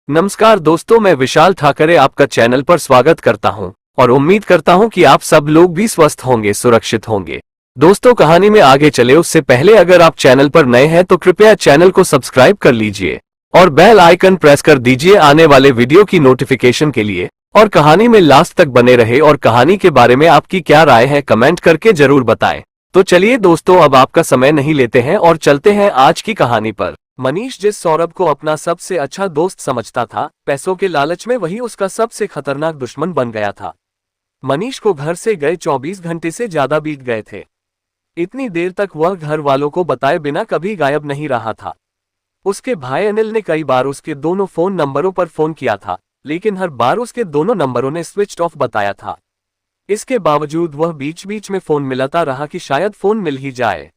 नमस्कार दोस्तों, मैं विशाल ठाकरे आपका चैनल पर स्वागत करता हूं और उम्मीद करता हूं कि आप सब लोग भी स्वस्थ होंगे, सुरक्षित होंगे। दोस्तों, कहानी में आगे चले उससे पहले अगर आप चैनल पर नए हैं तो कृपया चैनल को सब्सक्राइब कर लीजिए और बेल आइकन प्रेस कर दीजिए आने वाले वीडियो की नोटिफिकेशन के लिए। और कहानी में लास्ट तक बने रहे और कहानी के बारे में आपकी क्या राय है कमेंट करके जरूर बताएं। तो चलिए दोस्तों, अब आपका समय नहीं लेते हैं और चलते हैं आज की कहानी पर। मनीष जिस सौरभ को अपना सबसे अच्छा दोस्त समझता था, पैसों के लालच में वही उसका सबसे खतरनाक दुश्मन बन गया था। मनीष को घर से गए 24 घंटे से ज्यादा बीत गए थे। इतनी देर तक वह घर वालों को बताए बिना कभी गायब नहीं रहा था। उसके भाई अनिल ने कई बार उसके दोनों फोन नंबरों पर फोन किया था, लेकिन हर बार उसके दोनों नंबरों ने स्विच ऑफ बताया था। इसके बावजूद वह बीच बीच में फोन मिलाता रहा कि शायद फोन मिल ही जाए।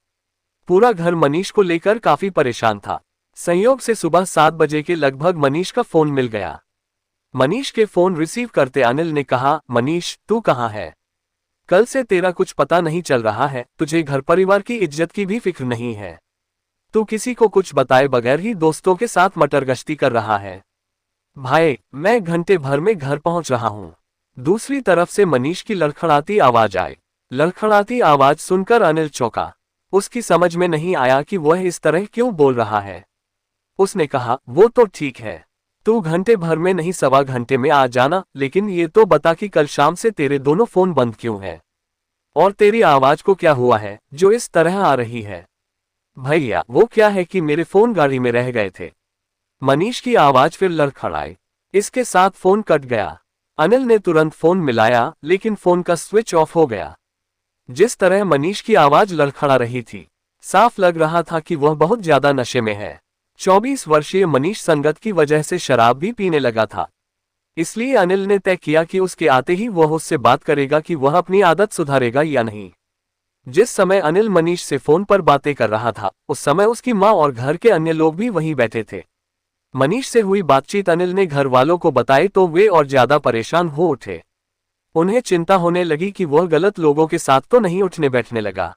पूरा घर मनीष को लेकर काफी परेशान था। संयोग से सुबह 7 बजे के लगभग मनीष का फोन मिल गया। मनीष के फोन रिसीव करते अनिल ने कहा, मनीष तू कहाँ है? कल से तेरा कुछ पता नहीं चल रहा है, तुझे घर परिवार की इज्जत की भी फिक्र नहीं है। तू किसी को कुछ बताए बगैर ही दोस्तों के साथ मटर गश्ती कर रहा है। भाई, मैं घंटे भर में घर पहुंच रहा हूं। दूसरी तरफ से मनीष की लड़खड़ाती आवाज आई। लड़खड़ाती आवाज सुनकर अनिल चौंका। उसकी समझ में नहीं आया कि वह इस तरह क्यों बोल रहा है। उसने कहा, वो तो ठीक है, तू घंटे भर में नहीं 1.25 घंटे में आ जाना, लेकिन ये तो बता कि कल शाम से तेरे दोनों फोन बंद क्यों है और तेरी आवाज को क्या हुआ है जो इस तरह आ रही है? भैया, वो क्या है कि मेरे फोन गाड़ी में रह गए थे। मनीष की आवाज फिर लड़खड़ाई। इसके साथ फोन कट गया। अनिल ने तुरंत फोन मिलाया, लेकिन फोन का स्विच ऑफ हो गया। जिस तरह मनीष की आवाज लड़खड़ा रही थी, साफ लग रहा था कि वह बहुत ज्यादा नशे में है। 24 वर्षीय मनीष संगत की वजह से शराब भी पीने लगा था। इसलिए अनिल ने तय किया कि उसके आते ही वह उससे बात करेगा कि वह अपनी आदत सुधारेगा या नहीं। जिस समय अनिल मनीष से फोन पर बातें कर रहा था, उस समय उसकी मां और घर के अन्य लोग भी वहीं बैठे थे। मनीष से हुई बातचीत अनिल ने घर वालों को बताई तो वे और ज्यादा परेशान हो उठे। उन्हें चिंता होने लगी कि वह गलत लोगों के साथ तो नहीं उठने बैठने लगा।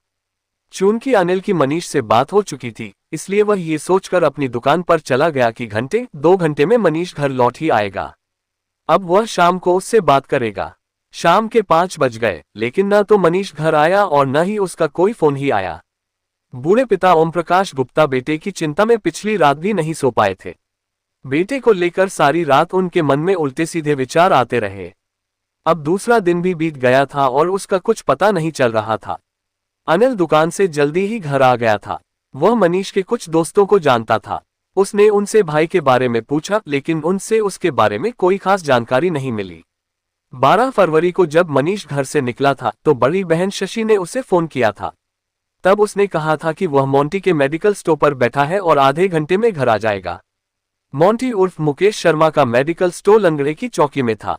चूंकि अनिल की मनीष से बात हो चुकी थी, इसलिए वह ये सोचकर अपनी दुकान पर चला गया कि घंटे 2 घंटे में मनीष घर लौट ही आएगा। अब वह शाम को उससे बात करेगा। शाम के 5 बज गए, लेकिन न तो मनीष घर आया और न ही उसका कोई फोन ही आया। बूढ़े पिता ओम प्रकाश गुप्ता बेटे की चिंता में पिछली रात भी नहीं सो पाए थे। बेटे को लेकर सारी रात उनके मन में उल्टे सीधे विचार आते रहे। अब दूसरा दिन भी बीत गया था और उसका कुछ पता नहीं चल रहा था। अनिल दुकान से जल्दी ही घर आ गया था। वह मनीष के कुछ दोस्तों को जानता था। उसने उनसे भाई के बारे में पूछा, लेकिन उनसे उसके बारे में कोई खास जानकारी नहीं मिली। 12 फरवरी को जब मनीष घर से निकला था तो बड़ी बहन शशि ने उसे फोन किया था। तब उसने कहा था कि वह मोंटी के मेडिकल स्टोर पर बैठा है और आधे घंटे में घर आ जाएगा। मोंटी उर्फ मुकेश शर्मा का मेडिकल स्टोर लंगड़े की चौकी में था।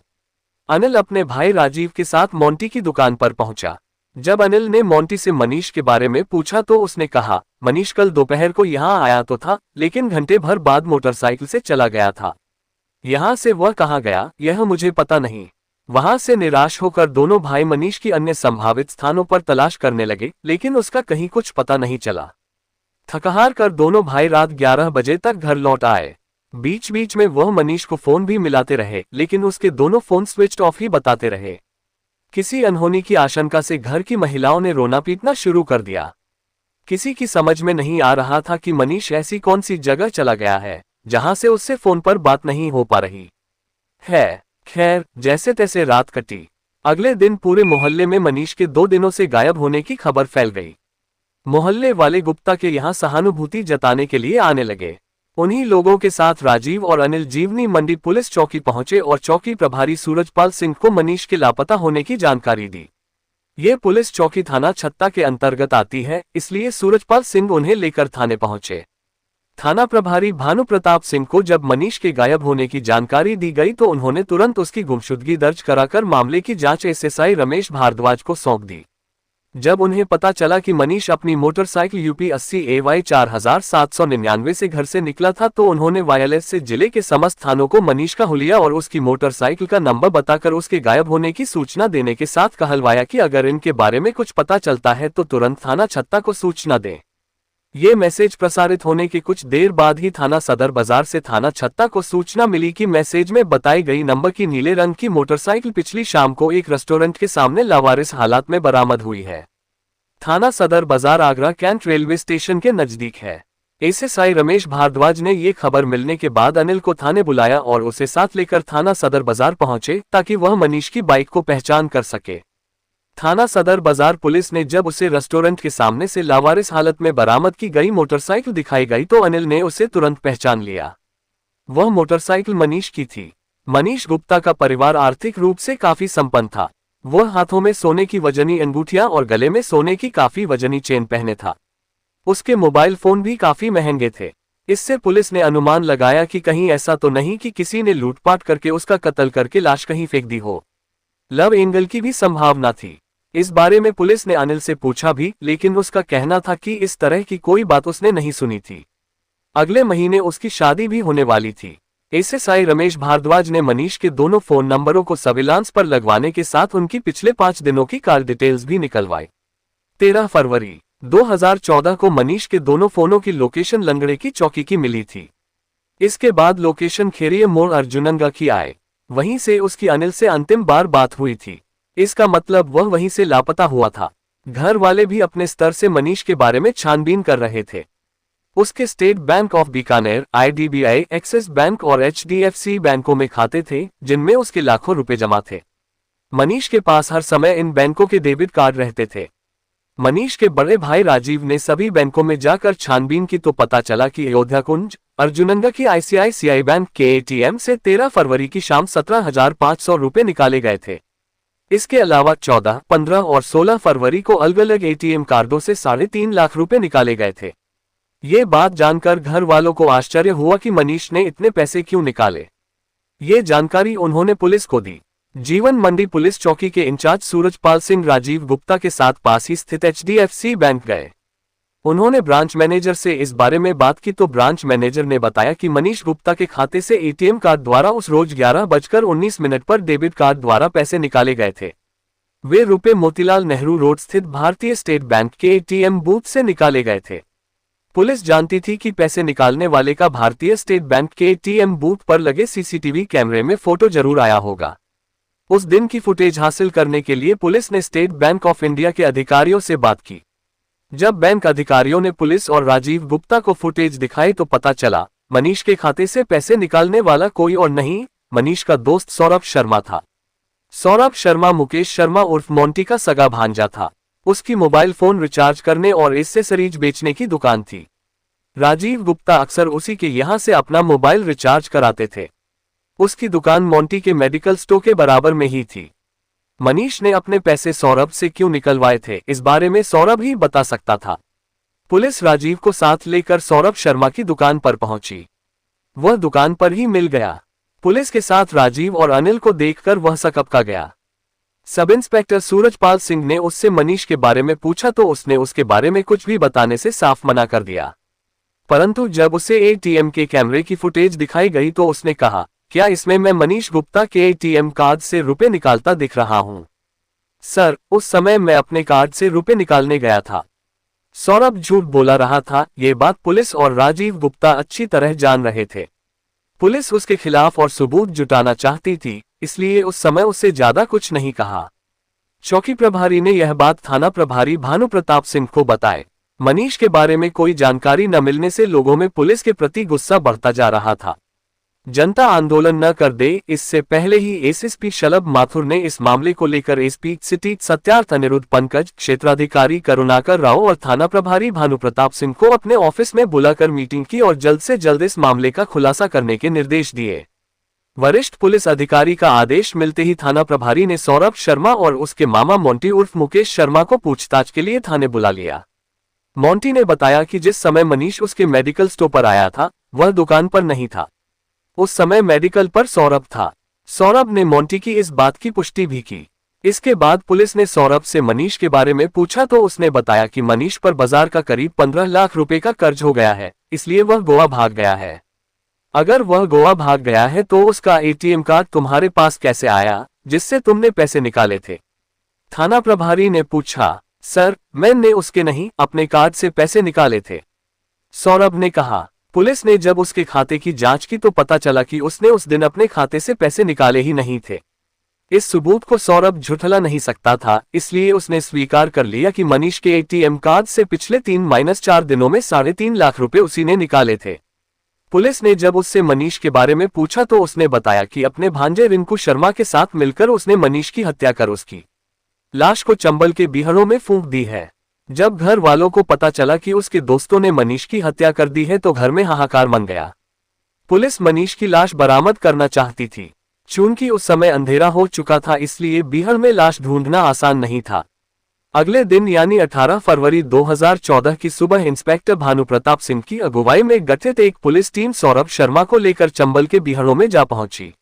अनिल अपने भाई राजीव के साथ मोंटी की दुकान पर पहुंचा। जब अनिल ने मोंटी से मनीष के बारे में पूछा तो उसने कहा, मनीष कल दोपहर को यहाँ आया तो था, लेकिन घंटे भर बाद मोटरसाइकिल से चला गया था। यहाँ से वह कहाँ गया यह मुझे पता नहीं। वहां से निराश होकर दोनों भाई मनीष की अन्य संभावित स्थानों पर तलाश करने लगे, लेकिन उसका कहीं कुछ पता नहीं चला। थकहार कर दोनों भाई रात 11 बजे तक घर लौट आए। बीच बीच में वह मनीष को फोन भी मिलाते रहे, लेकिन उसके दोनों फोन स्विच ऑफ ही बताते रहे। किसी अनहोनी की आशंका से घर की महिलाओं ने रोना पीटना शुरू कर दिया। किसी की समझ में नहीं आ रहा था कि मनीष ऐसी कौन सी जगह चला गया है जहां से उससे फोन पर बात नहीं हो पा रही है। खैर, जैसे तैसे रात कटी। अगले दिन पूरे मोहल्ले में मनीष के 2 दिनों से गायब होने की खबर फैल गई। मोहल्ले वाले गुप्ता के यहाँ सहानुभूति जताने के लिए आने लगे। उन्हीं लोगों के साथ राजीव और अनिल जीवनी मंडी पुलिस चौकी पहुंचे और चौकी प्रभारी सूरजपाल सिंह को मनीष के लापता होने की जानकारी दी। ये पुलिस चौकी थाना छत्ता के अंतर्गत आती है, इसलिए सूरजपाल सिंह उन्हें लेकर थाने पहुंचे। थाना प्रभारी भानु प्रताप सिंह को जब मनीष के गायब होने की जानकारी दी गई तो उन्होंने तुरंत उसकी गुमशुदगी दर्ज कराकर मामले की जांच एसएसआई रमेश भारद्वाज को सौंप दी। जब उन्हें पता चला कि मनीष अपनी मोटरसाइकिल यूपी 80 AY 4799 से घर से निकला था तो उन्होंने वायरलेस से जिले के समस्त थानों को मनीष का हुलिया और उसकी मोटरसाइकिल का नंबर बताकर उसके गायब होने की सूचना देने के साथ कहलवाया कि अगर इनके बारे में कुछ पता चलता है तो तुरंत थाना छत्ता को सूचना दें। ये मैसेज प्रसारित होने के कुछ देर बाद ही थाना सदर बाजार से थाना छत्ता को सूचना मिली कि मैसेज में बताई गई नंबर की नीले रंग की मोटरसाइकिल पिछली शाम को एक रेस्टोरेंट के सामने लावारिस हालात में बरामद हुई है। थाना सदर बाजार आगरा कैंट रेलवे स्टेशन के नजदीक है। एएसआई रमेश भारद्वाज ने ये खबर मिलने के बाद अनिल को थाने बुलाया और उसे साथ लेकर थाना सदर बाजार पहुंचे ताकि वह मनीष की बाइक को पहचान कर सके। थाना सदर बाजार पुलिस ने जब उसे रेस्टोरेंट के सामने से लावारिस हालत में बरामद की गई मोटरसाइकिल दिखाई गई तो अनिल ने उसे तुरंत पहचान लिया। वह मोटरसाइकिल मनीष की थी। मनीष गुप्ता का परिवार आर्थिक रूप से काफी संपन्न था। वह हाथों में सोने की वजनी अंगूठियां और गले में सोने की काफी वजनी चेन पहने था। उसके मोबाइल फोन भी काफी महंगे थे। इससे पुलिस ने अनुमान लगाया कि कहीं ऐसा तो नहीं कि किसी ने लूटपाट करके उसका कत्ल करके लाश कहीं फेंक दी हो। लव एंगल की भी संभावना थी। इस बारे में पुलिस ने अनिल से पूछा भी, लेकिन उसका कहना था कि इस तरह की कोई बात उसने नहीं सुनी थी। अगले महीने उसकी शादी भी होने वाली थी। एएसआई रमेश भारद्वाज ने मनीष के दोनों फोन नंबरों को सर्विलांस पर लगवाने के साथ उनकी पिछले 5 दिनों की कॉल डिटेल्स भी निकलवाई। 13 फरवरी 2014 को मनीष के दोनों फोनों की लोकेशन लंगड़े की चौकी की मिली थी। इसके बाद लोकेशन खेरिये मोड़ अर्जुनंगा की आए। वहीं से उसकी अनिल से अंतिम बार बात हुई थी। इसका मतलब वह वहीं से लापता हुआ था। घर वाले भी अपने स्तर से मनीष के बारे में छानबीन कर रहे थे। उसके state bank of Bikaner, IDBI, axis bank और HDFC बैंकों में खाते थे जिनमें उसके लाखों रुपए जमा थे। मनीष के पास हर समय इन बैंकों के डेबिट कार्ड रहते थे। मनीष के बड़े भाई राजीव ने सभी बैंकों में जाकर छानबीन की तो पता चला कि अयोध्या कुंज, अर्जुनंगा की ICICI बैंक के ATM से 13 फरवरी की शाम 17,500 रुपए निकाले गए थे। इसके अलावा 14, 15 और 16 फरवरी को अलग अलग ATM कार्डों से 3.5 लाख रुपए निकाले गए थे। ये बात जानकर घर वालों को आश्चर्य हुआ कि मनीष ने इतने पैसे क्यों निकाले। ये जानकारी उन्होंने पुलिस को दी। जीवन मंडी पुलिस चौकी के इंचार्ज सूरजपाल सिंह राजीव गुप्ता के साथ पास ही स्थित HDFC बैंक गए। उन्होंने ब्रांच मैनेजर से इस बारे में बात की तो ब्रांच मैनेजर ने बताया कि मनीष गुप्ता के खाते से ATM कार्ड द्वारा उस रोज 11:19 पर डेबिट कार्ड द्वारा पैसे निकाले गए थे। वे रुपए मोतीलाल नेहरू रोड स्थित भारतीय स्टेट बैंक के ATM बूथ से निकाले गए थे। पुलिस जानती थी कि पैसे निकालने वाले का भारतीय स्टेट बैंक के ATM बूथ पर लगे CCTV कैमरे में फोटो जरूर आया होगा। उस दिन की फुटेज हासिल करने के लिए पुलिस ने स्टेट बैंक ऑफ इंडिया के अधिकारियों से बात की। जब बैंक अधिकारियों ने पुलिस और राजीव गुप्ता को फुटेज दिखाई तो पता चला मनीष के खाते से पैसे निकालने वाला कोई और नहीं, मनीष का दोस्त सौरभ शर्मा था। सौरभ शर्मा मुकेश शर्मा उर्फ मोंटी का सगा भांजा था। उसकी मोबाइल फोन रिचार्ज करने और एक्सेसरीज बेचने की दुकान थी। राजीव गुप्ता अक्सर उसी के यहां से अपना मोबाइल रिचार्ज कराते थे। उसकी दुकान मोंटी के मेडिकल स्टोर के बराबर में ही थी। मनीष ने अपने पैसे सौरभ से क्यों निकलवाए थे, इस बारे में सौरभ ही बता सकता था। पुलिस राजीव को साथ लेकर सौरभ शर्मा की दुकान पर पहुंची। वह दुकान पर ही मिल गया। पुलिस के साथ राजीव और अनिल को देखकर वह सकपका गया। सब इंस्पेक्टर सूरजपाल सिंह ने उससे मनीष के बारे में पूछा तो उसने उसके बारे में कुछ भी बताने से साफ मना कर दिया। परंतु जब उसे ATM के कैमरे की फुटेज दिखाई गई तो उसने कहा, क्या इसमें मैं मनीष गुप्ता के ATM कार्ड से रुपए निकालता दिख रहा हूं? सर, उस समय मैं अपने कार्ड से रुपए निकालने गया था। सौरभ झूठ बोला रहा था। ये बात पुलिस और राजीव गुप्ता अच्छी तरह जान रहे थे। पुलिस उसके खिलाफ और सबूत जुटाना चाहती थी, इसलिए उस समय उससे ज्यादा कुछ नहीं कहा। चौकी प्रभारी ने यह बात थाना प्रभारी भानु प्रताप सिंह को बताए। मनीष के बारे में कोई जानकारी न मिलने से लोगों में पुलिस के प्रति गुस्सा बढ़ता जा रहा था। जनता आंदोलन न कर दे, इससे पहले ही SSP शलभ माथुर ने इस मामले को लेकर SP सिटी सत्यार्थ अनिरुद्ध पंकज, क्षेत्राधिकारी करुणाकर राव और थाना प्रभारी भानु प्रताप सिंह को अपने ऑफिस में बुलाकर मीटिंग की और जल्द से जल्द इस मामले का खुलासा करने के निर्देश दिए। वरिष्ठ पुलिस अधिकारी का आदेश मिलते ही थाना प्रभारी ने सौरभ शर्मा और उसके मामा मोंटी उर्फ मुकेश शर्मा को पूछताछ के लिए थाने बुला लिया। मोंटी ने बताया कि जिस समय मनीष उसके मेडिकल स्टोर पर आया था वह दुकान पर नहीं था। उस समय मेडिकल पर सौरभ था। सौरभ ने मोंटी की इस बात की पुष्टि भी की। इसके बाद पुलिस ने सौरभ से मनीष के बारे में पूछा तो उसने बताया कि मनीष पर बाजार का करीब 15 लाख रुपए का कर्ज हो गया है, इसलिए वह गोवा भाग गया है। अगर वह गोवा भाग गया है तो उसका ATM कार्ड तुम्हारे पास कैसे आया जिससे तुमने पैसे निकाले थे? थाना प्रभारी ने पूछा। सर, मैंने उसके नहीं, अपने कार्ड से पैसे निकाले थे। सौरभ ने कहा। पुलिस ने जब उसके खाते की जांच की तो पता चला कि उसने उस दिन अपने खाते से पैसे निकाले ही नहीं थे। इस सबूत को सौरभ झुठला नहीं सकता था, इसलिए उसने स्वीकार कर लिया कि मनीष के एटीएम कार्ड से पिछले 3-4 दिनों में 3.5 लाख रुपए उसी ने निकाले थे। पुलिस ने जब उससे मनीष के बारे में पूछा तो उसने बताया कि अपने भांजे रिंकू शर्मा के साथ मिलकर उसने मनीष की हत्या कर उसकी लाश को चंबल के बीहड़ों में फूंक दी है। जब घर वालों को पता चला कि उसके दोस्तों ने मनीष की हत्या कर दी है तो घर में हाहाकार मच गया। पुलिस मनीष की लाश बरामद करना चाहती थी। चूंकि उस समय अंधेरा हो चुका था इसलिए बीहड़ में लाश ढूंढना आसान नहीं था। अगले दिन यानी 18 फरवरी 2014 की सुबह इंस्पेक्टर भानुप्रताप सिंह की अगुवाई में गठित एक पुलिस टीम सौरभ शर्मा को लेकर चंबल के बीहड़ों में जा पहुंची।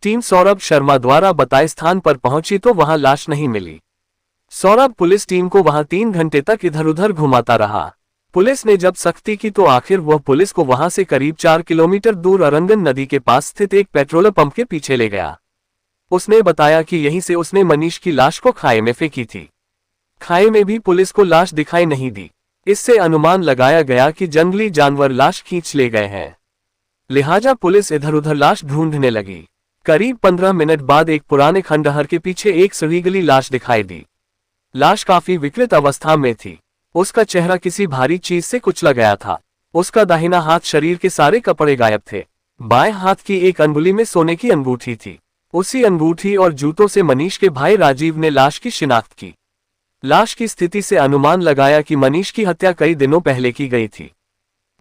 टीम सौरभ शर्मा द्वारा बताए स्थान पर पहुंची तो वहां लाश नहीं मिली। सौरभ पुलिस टीम को वहां 3 घंटे तक इधर उधर घुमाता रहा। पुलिस ने जब सख्ती की तो आखिर वह पुलिस को वहां से करीब 4 किलोमीटर दूर अरंगन नदी के पास स्थित एक पेट्रोल पंप के पीछे ले गया। उसने बताया कि यहीं से उसने मनीष की लाश को खाई में फेंकी थी। खाई में भी पुलिस को लाश दिखाई नहीं दी। इससे अनुमान लगाया गया कि जंगली जानवर लाश खींच ले गए हैं। लिहाजा पुलिस इधर उधर लाश ढूंढने लगी। करीब 15 मिनट बाद एक पुराने खंडहर के पीछे एक सड़ी गली लाश दिखाई दी। लाश काफी विकृत अवस्था में थी। उसका चेहरा किसी भारी चीज से कुचला गया था। उसका दाहिना हाथ शरीर के सारे कपड़े गायब थे। बाएं हाथ की एक अंगुली में सोने की अंगूठी थी। उसी अंगूठी और जूतों से मनीष के भाई राजीव ने लाश की शिनाख्त की। लाश की स्थिति से अनुमान लगाया कि मनीष की हत्या कई दिनों पहले की गई थी।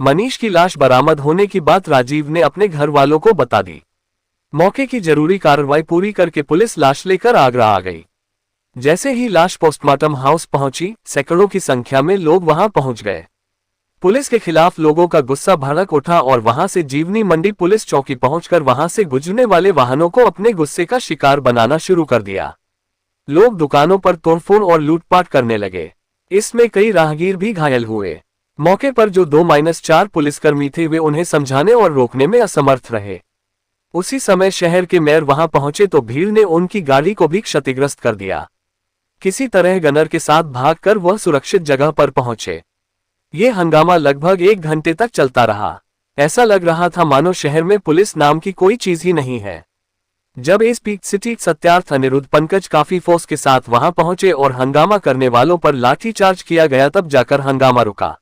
मनीष की लाश बरामद होने की बात राजीव ने अपने घर वालों को बता दी। मौके की जरूरी कार्रवाई पूरी करके पुलिस लाश लेकर आगरा आ गई। जैसे ही लाश पोस्टमार्टम हाउस पहुंची, सैकड़ों की संख्या में लोग वहां पहुंच गए। पुलिस के खिलाफ लोगों का गुस्सा भड़क उठा और वहां से जीवनी मंडी पुलिस चौकी पहुंचकर वहां से गुजरने वाले वाहनों को अपने गुस्से का शिकार बनाना शुरू कर दिया। लोग दुकानों पर तोड़फोड़ और लूटपाट करने लगे। इसमें कई राहगीर भी घायल हुए। मौके पर जो 2-4 पुलिसकर्मी थे वे उन्हें समझाने और रोकने में असमर्थ रहे। उसी समय शहर के मेयर वहां पहुंचे तो भीड़ ने उनकी गाड़ी को भी क्षतिग्रस्त कर दिया। किसी तरह गनर के साथ भागकर वह सुरक्षित जगह पर पहुंचे। ये हंगामा लगभग 1 घंटे तक चलता रहा। ऐसा लग रहा था मानो शहर में पुलिस नाम की कोई चीज ही नहीं है। जब एसपी सिटी सत्यार्थ अनिरुद्ध पंकज काफी फोर्स के साथ वहां पहुंचे और हंगामा करने वालों पर लाठीचार्ज किया गया तब जाकर हंगामा रुका।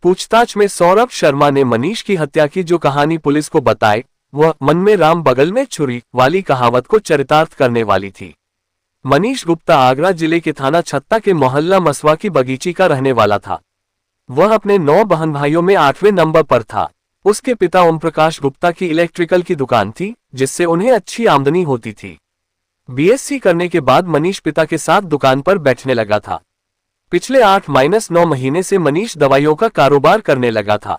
पूछताछ में सौरभ शर्मा ने मनीष की हत्या की जो कहानी पुलिस को बताई वह मन में राम बगल में छुरी वाली कहावत को चरितार्थ करने वाली थी। मनीष गुप्ता आगरा जिले के थाना छत्ता के मोहल्ला मसवा की बगीची का रहने वाला था। वह अपने 9 बहन भाइयों में 8वें नंबर पर था। उसके पिता ओम प्रकाश गुप्ता की इलेक्ट्रिकल की दुकान थी जिससे उन्हें अच्छी आमदनी होती थी। बीएससी करने के बाद मनीष पिता के साथ दुकान पर बैठने लगा था। पिछले 8-9 महीने से मनीष दवाइयों का कारोबार करने लगा था।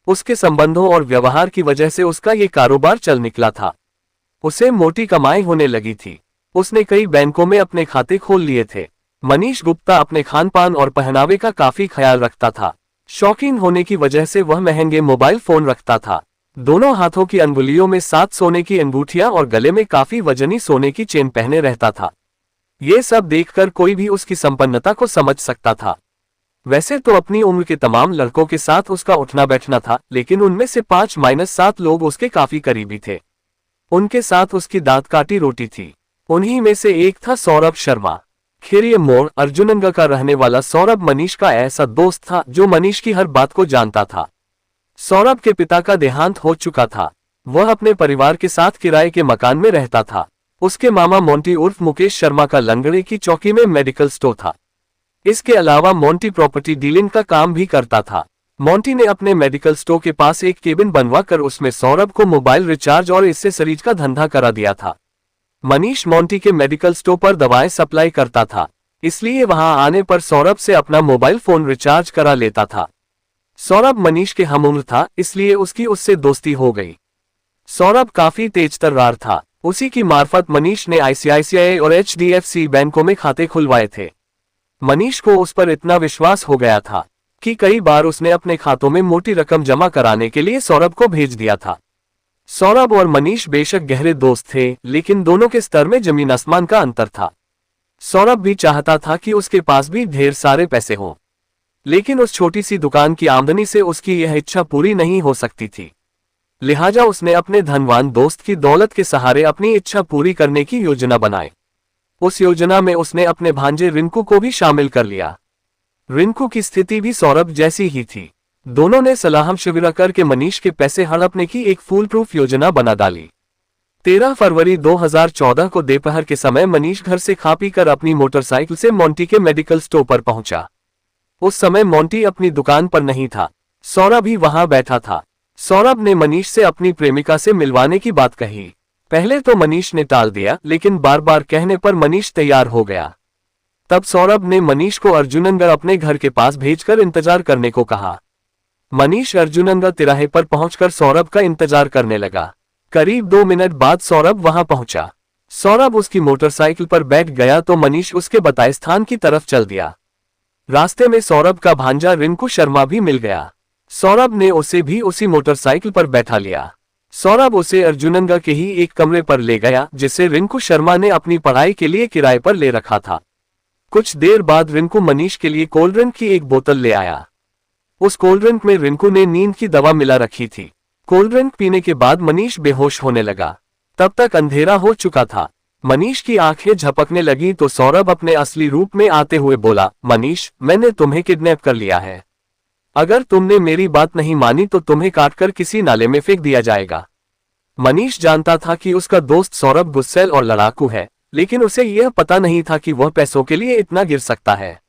उसके संबंधों और व्यवहार की वजह से उसका ये कारोबार चल निकला था। उसे मोटी कमाई होने लगी थी। उसने कई बैंकों में अपने खाते खोल लिए थे। मनीष गुप्ता अपने खान पान और पहनावे का काफी ख्याल रखता था। शौकीन होने की वजह से वह महंगे मोबाइल फोन रखता था। दोनों हाथों की अंगुलियों में 7 सोने की अंगूठियां और गले में काफी वजनी सोने की चेन पहने रहता था। ये सब देखकर कोई भी उसकी संपन्नता को समझ सकता था। वैसे तो अपनी उम्र के तमाम लड़कों के साथ उसका उठना बैठना था, लेकिन उनमें से 5-7 लोग उसके काफी करीबी थे। उनके साथ उसकी दांत काटी रोटी थी। उन्हीं में से एक था सौरभ शर्मा। खीरिय मोड़ अर्जुनंगा का रहने वाला सौरभ मनीष का ऐसा दोस्त था जो मनीष की हर बात को जानता था। सौरभ के पिता का देहांत हो चुका था। वह अपने परिवार के साथ किराए के मकान में रहता था। उसके मामा मोंटी उर्फ मुकेश शर्मा का लंगड़े की चौकी में मेडिकल स्टोर था। इसके अलावा मोंटी प्रॉपर्टी डीलिंग का काम भी करता था। मोंटी ने अपने मेडिकल स्टोर के पास एक केबिन बनवाकर उसमें सौरभ को मोबाइल रिचार्ज और एक्सेसरीज का धंधा करा दिया था। मनीष मोंटी के मेडिकल स्टोर पर दवाएं सप्लाई करता था, इसलिए वहां आने पर सौरभ से अपना मोबाइल फोन रिचार्ज करा लेता था। सौरभ मनीष के हमउम्र था, इसलिए उसकी उससे दोस्ती हो गई। सौरभ काफी तेज तर्रार था। उसी की मार्फत मनीष ने आईसीआईसीआई और एचडीएफसी बैंकों में खाते खुलवाए थे। मनीष को उस पर इतना विश्वास हो गया था कि कई बार उसने अपने खातों में मोटी रकम जमा कराने के लिए सौरभ को भेज दिया था। सौरभ और मनीष बेशक गहरे दोस्त थे, लेकिन दोनों के स्तर में जमीन आसमान का अंतर था। सौरभ भी चाहता था कि उसके पास भी ढेर सारे पैसे हों, लेकिन उस छोटी सी दुकान की आमदनी से उसकी यह इच्छा पूरी नहीं हो सकती थी। लिहाजा उसने अपने धनवान दोस्त की दौलत के सहारे अपनी इच्छा पूरी करने की योजना बनाई। उस योजना में उसने अपने भांजे रिंकू को भी शामिल कर लिया। रिंकू की स्थिति भी सौरभ जैसी ही थी। दोनों ने सलाह मशविरा करके मनीष के पैसे हड़पने की एक फूल प्रूफ योजना बना डाली। 13 फरवरी 2014 को दोपहर के समय मनीष घर से खा पी कर अपनी मोटरसाइकिल से मोंटी के मेडिकल स्टोर पर पहुंचा। उस समय मोंटी अपनी दुकान पर नहीं था, सौरभ ही वहां बैठा था। सौरभ ने मनीष से अपनी प्रेमिका से मिलवाने की बात कही। पहले तो मनीष ने टाल दिया, लेकिन बार बार कहने पर मनीष तैयार हो गया। तब सौरभ ने मनीष को अर्जुननगर अपने घर के पास भेजकर इंतजार करने को कहा। मनीष अर्जुननगर तिराहे पर पहुंचकर सौरभ का इंतजार करने लगा। करीब 2 मिनट बाद सौरभ वहां पहुंचा। सौरभ उसकी मोटरसाइकिल पर बैठ गया तो मनीष उसके बताए स्थान की तरफ चल दिया। रास्ते में सौरभ का भांजा रिंकू शर्मा भी मिल गया। सौरभ ने उसे भी उसी मोटरसाइकिल पर बैठा लिया। सौरभ उसे अर्जुननगर के ही एक कमरे पर ले गया, जिसे रिंकू शर्मा ने अपनी पढ़ाई के लिए किराए पर ले रखा था। कुछ देर बाद रिंकू मनीष के लिए कोल्ड ड्रिंक की एक बोतल ले आया। उस कोल्ड ड्रिंक में रिंकू ने नींद की दवा मिला रखी थी। कोल्ड ड्रिंक पीने के बाद मनीष बेहोश होने लगा। तब तक अंधेरा हो चुका था। मनीष की आंखें झपकने लगी तो सौरभ अपने असली रूप में आते हुए बोला, मनीष, मैंने तुम्हें किडनैप कर लिया है। अगर तुमने मेरी बात नहीं मानी तो तुम्हें काटकर किसी नाले में फेंक दिया जाएगा। मनीष जानता था कि उसका दोस्त सौरभ गुस्सैल और लड़ाकू है, लेकिन उसे यह पता नहीं था कि वह पैसों के लिए इतना गिर सकता है।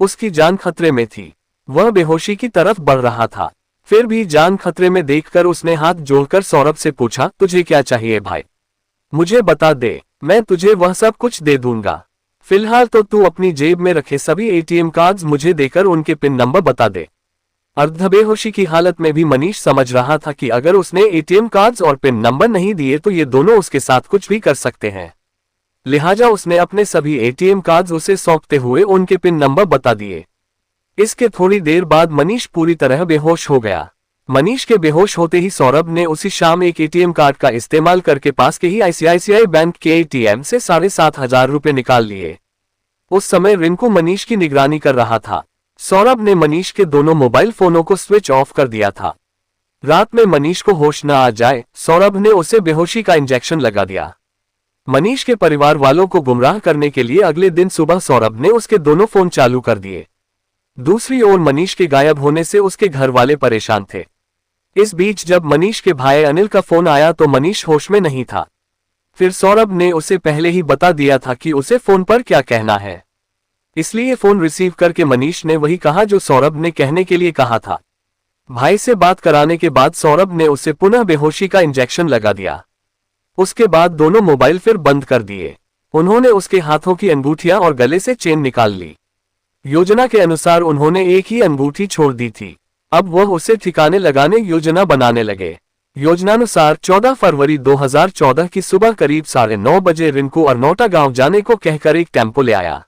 उसकी जान खतरे में थी। वह बेहोशी की तरफ बढ़ रहा था। फिर भी जान खतरे में देखकर उसने हाथ जोड़कर सौरभ से पूछा, तुझे क्या चाहिए भाई? मुझे बता दे, मैं तुझे वह सब कुछ दे दूंगा। फिलहाल तो तू अपनी जेब में रखे सभी एटीएम कार्ड्स मुझे देकर उनके पिन नंबर बता दे। अर्धबेहोशी की हालत में भी मनीष समझ रहा था कि अगर उसने एटीएम कार्ड्स और पिन नंबर नहीं दिए तो ये दोनों उसके साथ कुछ भी कर सकते हैं। लिहाजा उसने अपने सभी एटीएम कार्ड्स उसे सौंपते हुए उनके पिन नंबर बता दिए। इसके थोड़ी देर बाद मनीष पूरी तरह बेहोश हो गया। मनीष के बेहोश होते ही सौरभ ने उसी शाम एक एटीएम कार्ड का इस्तेमाल करके पास के ही आईसीआईसीआई बैंक के एटीएम से 7,500 रुपए निकाल लिए। उस समय रिंकू मनीष की निगरानी कर रहा था। सौरभ ने मनीष के दोनों मोबाइल फोनों को स्विच ऑफ कर दिया था। रात में मनीष को होश न आ जाए, सौरभ ने उसे बेहोशी का इंजेक्शन लगा दिया। मनीष के परिवार वालों को गुमराह करने के लिए अगले दिन सुबह सौरभ ने उसके दोनों फोन चालू कर दिए। दूसरी ओर मनीष के गायब होने से उसके घर वाले परेशान थे। इस बीच जब मनीष के भाई अनिल का फोन आया तो मनीष होश में नहीं था। फिर सौरभ ने उसे पहले ही बता दिया था कि उसे फोन पर क्या कहना है, इसलिए फोन रिसीव करके मनीष ने वही कहा जो सौरभ ने कहने के लिए कहा था। भाई से बात कराने के बाद सौरभ ने उसे पुनः बेहोशी का इंजेक्शन लगा दिया। उसके बाद दोनों मोबाइल फिर बंद कर दिए। उन्होंने उसके हाथों की अंगूठियां और गले से चेन निकाल ली। योजना के अनुसार उन्होंने एक ही अंगूठी छोड़ दी थी। अब वह उसे ठिकाने लगाने योजना बनाने लगे। योजनानुसार 14 फरवरी 2014 की सुबह करीब 9:30 बजे रिंकू अरनौटा गांव जाने को कहकर एक टेम्पो ले आया।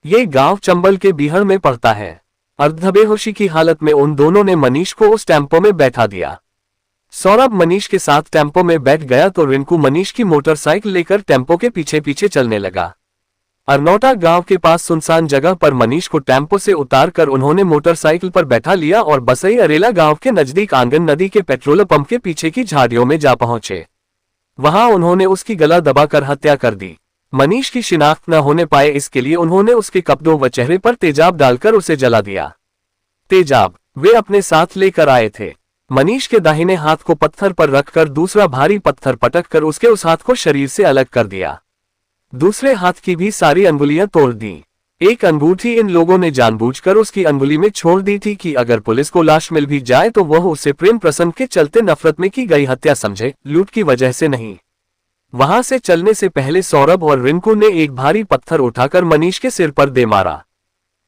ये गांव चंबल के बीहड़ में पड़ता है। अर्धबेहोशी की हालत में उन दोनों ने मनीष को उस टेम्पो में बैठा दिया। सौरभ मनीष के साथ टेम्पो में बैठ गया तो रिंकू मनीष की मोटरसाइकिल लेकर टेम्पो के पीछे पीछे चलने लगा। अरनौटा गांव के पास सुनसान जगह पर मनीष को टेम्पो से उतारकर उन्होंने मोटरसाइकिल पर बैठा लिया और बसई अरेला गांव के नजदीक आंगन नदी के पेट्रोल पंप के पीछे की झाड़ियों में जा पहुंचे। वहां उन्होंने उसकी गला दबाकर हत्या कर दी। मनीष की शिनाख्त न होने पाए इसके लिए उन्होंने उसके कपड़ों व चेहरे पर तेजाब डालकर उसे जला दिया। तेजाब वे अपने साथ लेकर आए थे। मनीष के दाहिने हाथ को पत्थर पर रखकर दूसरा भारी पत्थर पटककर उसके उस हाथ को शरीर से अलग कर दिया। दूसरे हाथ की भी सारी अंगुलियां तोड़ दी। एक अंगूठी इन लोगों ने जानबूझकर उसकी अंगुली में छोड़ दी थी कि अगर पुलिस को लाश मिल भी जाए तो वह उसे प्रेम प्रसंग के चलते नफरत में की गई हत्या समझे, लूट की वजह से नहीं। वहां से चलने से पहले सौरभ और रिंकू ने एक भारी पत्थर उठाकर मनीष के सिर पर दे मारा।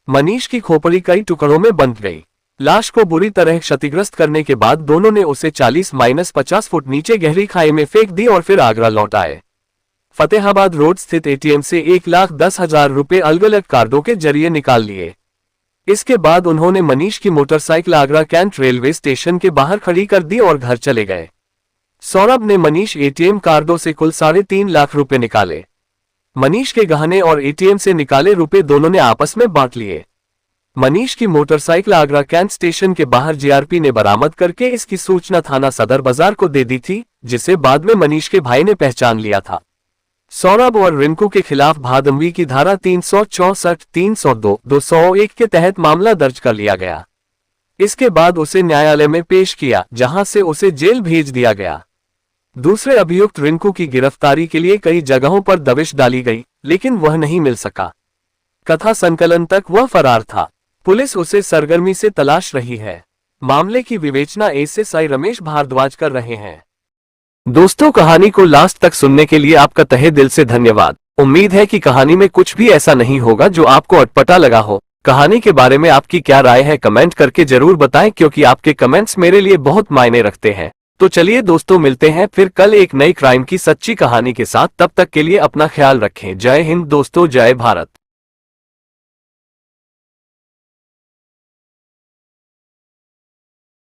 मनीष की खोपड़ी कई टुकड़ों में बंध गई। लाश को बुरी तरह क्षतिग्रस्त करने के बाद दोनों ने उसे 40-50 फुट नीचे गहरी खाई में फेंक दी और फिर आगरा लौट आए। फतेहाबाद रोड स्थित एटीएम से 1,10,000 रुपए अलग अलग कार्डों के जरिए निकाल लिए। इसके बाद उन्होंने मनीष की motorcycle Agra Cantt railway station के बाहर खड़ी कर दी और घर चले गए। सौरभ ने मनीष एटीएम कार्डों से कुल 3.5 लाख रुपए निकाले। मनीष के गहने और एटीएम से निकाले रुपए दोनों ने आपस में बांट लिए। मनीष की मोटरसाइकिल आगरा कैंट स्टेशन के बाहर जीआरपी ने बरामद करके इसकी सूचना थाना सदर बाजार को दे दी थी, जिसे बाद में मनीष के भाई ने पहचान लिया था। सौरभ और रिंकू के खिलाफ भादमवी की धारा 364, 302, 201 के तहत मामला दर्ज कर लिया गया। इसके बाद उसे न्यायालय में पेश किया, जहां से उसे जेल भेज दिया गया। दूसरे अभियुक्त रिंकू की गिरफ्तारी के लिए कई जगहों पर दबिश डाली गई, लेकिन वह नहीं मिल सका। कथा संकलन तक वह फरार था। पुलिस उसे सरगर्मी से तलाश रही है। मामले की विवेचना एएसआई रमेश भारद्वाज कर रहे हैं। दोस्तों, कहानी को लास्ट तक सुनने के लिए आपका तहे दिल से धन्यवाद। उम्मीद है कि कहानी में कुछ भी ऐसा नहीं होगा जो आपको अटपटा लगा हो। कहानी के बारे में आपकी क्या राय है, कमेंट करके जरूर बताएं, क्योंकि आपके कमेंट्स मेरे लिए बहुत मायने रखते हैं। तो चलिए दोस्तों, मिलते हैं फिर कल एक नई क्राइम की सच्ची कहानी के साथ। तब तक के लिए अपना ख्याल रखें। जय हिंद दोस्तों, जय भारत।